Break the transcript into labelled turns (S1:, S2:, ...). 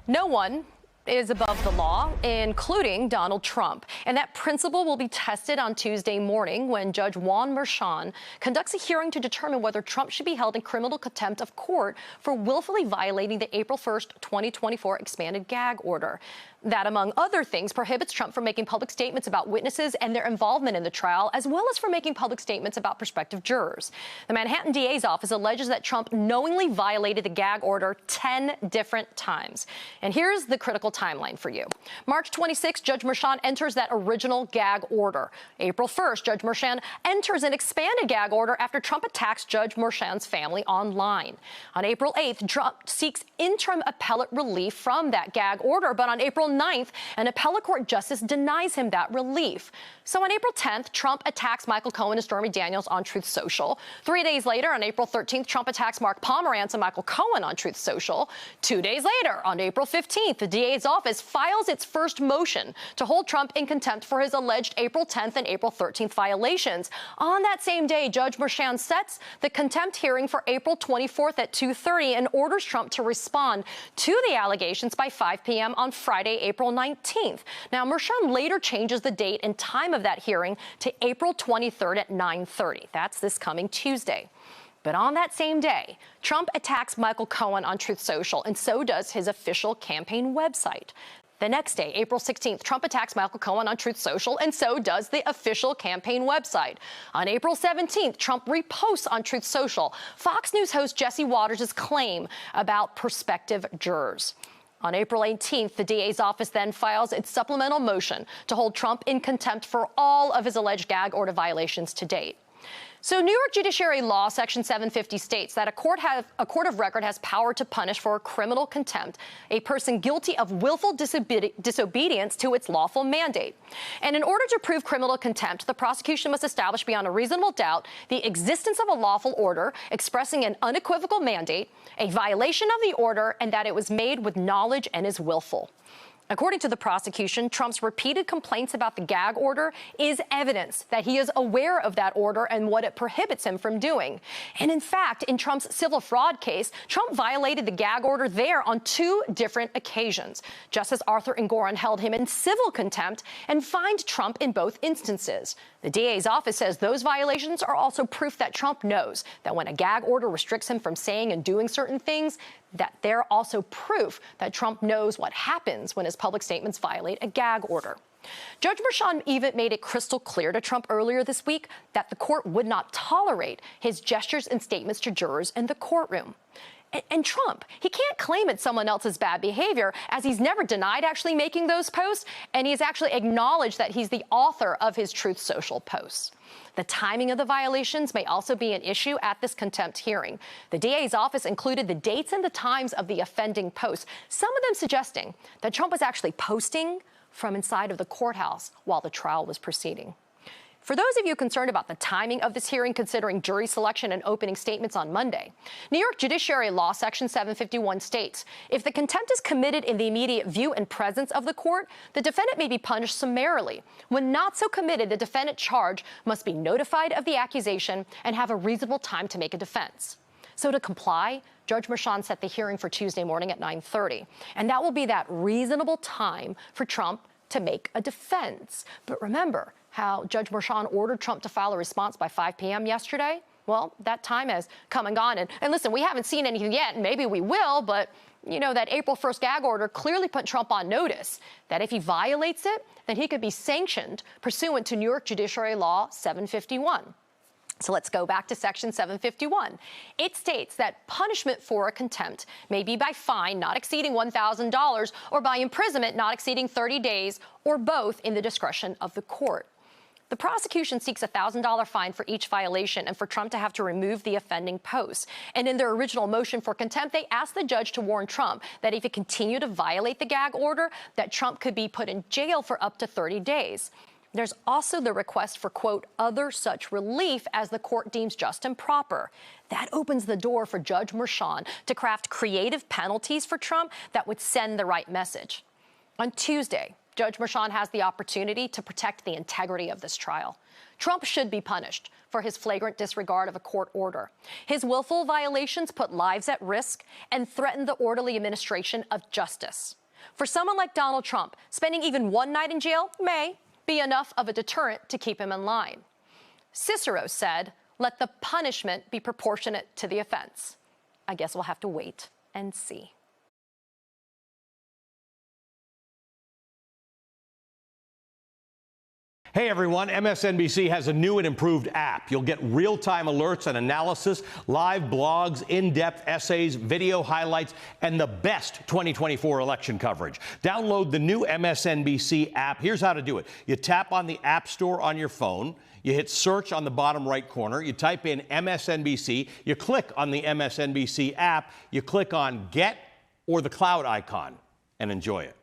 S1: No one is above the law, including Donald Trump. And that principle will be tested on Tuesday morning when Judge Juan Merchan conducts a hearing to determine whether Trump should be held in criminal contempt of court for willfully violating the April 1st, 2024 expanded gag order. That, among other things, prohibits Trump from making public statements about witnesses and their involvement in the trial, as well as from making public statements about prospective jurors. The Manhattan DA's office alleges that Trump knowingly violated the gag order 10 different times. And here's the critical timeline for you. March 26, Judge Merchan enters that original gag order. April 1st, Judge Merchan enters an expanded gag order after Trump attacks Judge Merchan's family online. On April 8th, Trump seeks interim appellate relief from that gag order, but on April 9th, an appellate court justice denies him that relief. So on April 10th, Trump attacks Michael Cohen and Stormy Daniels on Truth Social. 3 days later, on April 13th, Trump attacks Mark Pomerantz and Michael Cohen on Truth Social. 2 days later, on April 15th, the DA's office files its first motion to hold Trump in contempt for his alleged April 10th and April 13th violations. On that same day, Judge Merchan sets the contempt hearing for April 24th at 2:30 and orders Trump to respond to the allegations by 5 p.m. on Friday, April 19th. Now, Merchan later changes the date and time of that hearing to April 23rd at 9:30. That's this coming Tuesday. But on that same day, Trump attacks Michael Cohen on Truth Social, and so does his official campaign website. The next day, April 16th, Trump attacks Michael Cohen on Truth Social, and so does the official campaign website. On April 17th, Trump reposts on Truth Social Fox News host Jesse Waters' claim about prospective jurors. On April 18th, the DA's office then files its supplemental motion to hold Trump in contempt for all of his alleged gag order violations to date. So New York Judiciary Law Section 750 states that a court of record has power to punish for criminal contempt a person guilty of willful disobedience to its lawful mandate. And in order to prove criminal contempt, the prosecution must establish beyond a reasonable doubt the existence of a lawful order expressing an unequivocal mandate, a violation of the order, and that it was made with knowledge and is willful. According to the prosecution, Trump's repeated complaints about the gag order is evidence that he is aware of that order and what it prohibits him from doing. And in fact, in Trump's civil fraud case, Trump violated the gag order there on 2 different occasions. Justice Arthur Engoron held him in civil contempt and fined Trump in both instances. The DA's office says those violations are also proof that Trump knows that when a gag order restricts him from saying and doing certain things, that they're also proof that Trump knows what happens when his public statements violate a gag order. Judge Merchan even made it crystal clear to Trump earlier this week that the court would not tolerate his gestures and statements to jurors in the courtroom. And Trump, he can't claim it's someone else's bad behavior, as he's never denied actually making those posts, and he's actually acknowledged that he's the author of his Truth Social posts. The timing of the violations may also be an issue at this contempt hearing. The DA's office included the dates and the times of the offending posts, some of them suggesting that Trump was actually posting from inside of the courthouse while the trial was proceeding. For those of you concerned about the timing of this hearing, considering jury selection and opening statements on Monday, New York Judiciary Law Section 751 states, if the contempt is committed in the immediate view and presence of the court, the defendant may be punished summarily. When not so committed, the defendant charged must be notified of the accusation and have a reasonable time to make a defense. So to comply, Judge Merchan set the hearing for Tuesday morning at 9:30, and that will be that reasonable time for Trump to make a defense. But remember how Judge Merchan ordered Trump to file a response by 5 p.m. yesterday? Well, that time has come and gone. And listen, we haven't seen anything yet, and maybe we will, but, you know, that April 1st gag order clearly put Trump on notice that if he violates it, then he could be sanctioned pursuant to New York Judiciary Law 751. So let's go back to Section 751. It states that punishment for a contempt may be by fine not exceeding $1,000 or by imprisonment not exceeding 30 days, or both in the discretion of the court. The prosecution seeks a $1,000 fine for each violation and for Trump to have to remove the offending posts. And in their original motion for contempt, they asked the judge to warn Trump that if he continued to violate the gag order, that Trump could be put in jail for up to 30 days. There's also the request for, quote, other such relief as the court deems just and proper. That opens the door for Judge Merchan to craft creative penalties for Trump that would send the right message. On Tuesday, Judge Merchan has the opportunity to protect the integrity of this trial. Trump should be punished for his flagrant disregard of a court order. His willful violations put lives at risk and threaten the orderly administration of justice. For someone like Donald Trump, spending even one night in jail may be enough of a deterrent to keep him in line. Cicero said, "Let the punishment be proportionate to the offense." I guess we'll have to wait and see.
S2: Hey everyone, MSNBC has a new and improved app. You'll get real-time alerts and analysis, live blogs, in-depth essays, video highlights, and the best 2024 election coverage. Download the new MSNBC app. Here's how to do it. You tap on the App Store on your phone. You hit search on the bottom right corner. You type in MSNBC. You click on the MSNBC app. You click on Get or the cloud icon and enjoy it.